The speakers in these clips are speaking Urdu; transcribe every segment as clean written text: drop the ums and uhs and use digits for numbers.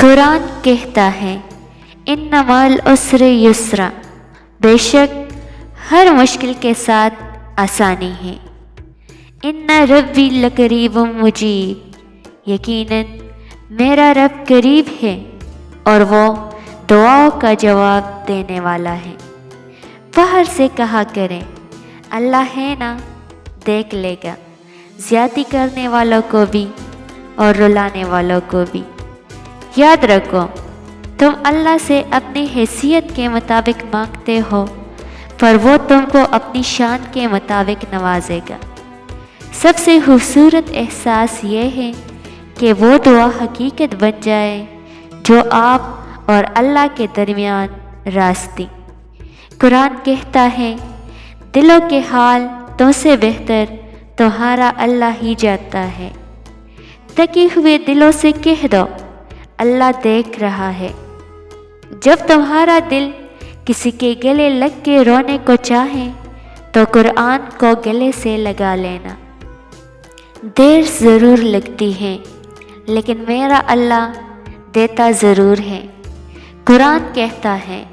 قرآن کہتا ہے ان مع العسر یسرا، بے شک ہر مشکل کے ساتھ آسانی ہے۔ ان ربی لقریب مجیب، یقیناً میرا رب قریب ہے اور وہ دعاؤں کا جواب دینے والا ہے۔ باہر سے کہا کریں اللہ ہے نا، دیکھ لے گا، زیادتی کرنے والوں کو بھی اور رلانے والوں کو بھی۔ یاد رکھو تم اللہ سے اپنی حیثیت کے مطابق مانگتے ہو، پر وہ تم کو اپنی شان کے مطابق نوازے گا۔ سب سے خوبصورت احساس یہ ہے کہ وہ دعا حقیقت بن جائے جو آپ اور اللہ کے درمیان راستی۔ قرآن کہتا ہے دلوں کے حال تم سے بہتر تمہارا اللہ ہی جانتا ہے۔ تھکے ہوئے دلوں سے کہہ دو اللہ دیکھ رہا ہے۔ جب تمہارا دل کسی کے گلے لگ کے رونے کو چاہے تو قرآن کو گلے سے لگا لینا۔ دیر ضرور لگتی ہے لیکن میرا اللہ دیتا ضرور ہے۔ قرآن کہتا ہے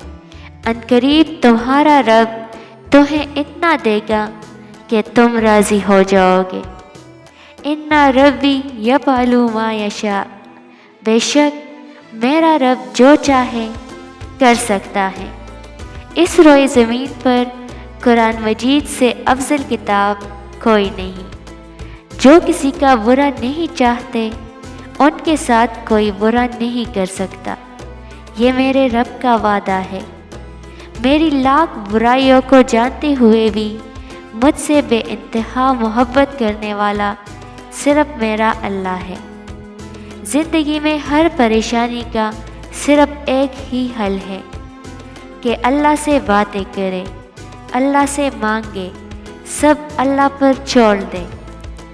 عنقریب تمہارا رب تمہیں اتنا دے گا کہ تم راضی ہو جاؤ گے۔ ان ربی یفعل ما یشاء، بے شک میرا رب جو چاہے کر سکتا ہے۔ اس روئے زمین پر قرآن مجید سے افضل کتاب کوئی نہیں۔ جو کسی کا برا نہیں چاہتے ان کے ساتھ کوئی برا نہیں کر سکتا، یہ میرے رب کا وعدہ ہے۔ میری لاکھ برائیوں کو جانتے ہوئے بھی مجھ سے بے انتہا محبت کرنے والا صرف میرا اللہ ہے۔ زندگی میں ہر پریشانی کا صرف ایک ہی حل ہے کہ اللہ سے باتیں کرے، اللہ سے مانگے، سب اللہ پر چھوڑ دے،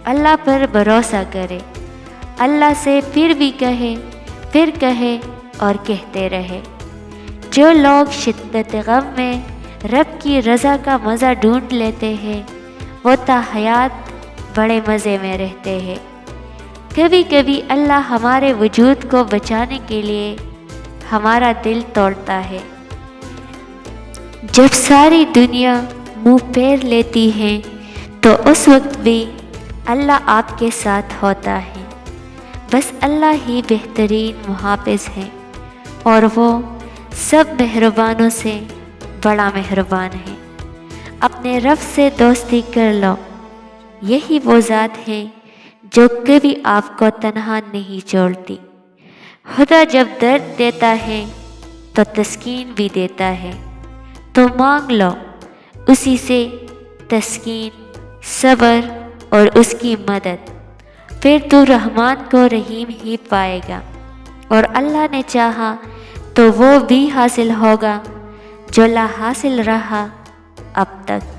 اللہ پر بھروسہ کرے، اللہ سے پھر بھی کہے، پھر کہے اور کہتے رہے۔ جو لوگ شدت غم میں رب کی رضا کا مزہ ڈھونڈ لیتے ہیں وہ تا حیات بڑے مزے میں رہتے ہیں۔ کبھی کبھی اللہ ہمارے وجود کو بچانے کے لیے ہمارا دل توڑتا ہے۔ جب ساری دنیا منہ پھیر لیتی ہے تو اس وقت بھی اللہ آپ کے ساتھ ہوتا ہے۔ بس اللہ ہی بہترین محافظ ہے اور وہ سب مہربانوں سے بڑا مہربان ہے۔ اپنے رب سے دوستی کر لو، یہی وہ ذات ہے جو کبھی آپ کو تنہا نہیں چھوڑتی۔ خدا جب درد دیتا ہے تو تسکین بھی دیتا ہے، تو مانگ لو اسی سے تسکین، صبر اور اس کی مدد، پھر تو رحمان کو رحیم ہی پائے گا۔ اور اللہ نے چاہا تو وہ بھی حاصل ہوگا جو لا حاصل رہا اب تک۔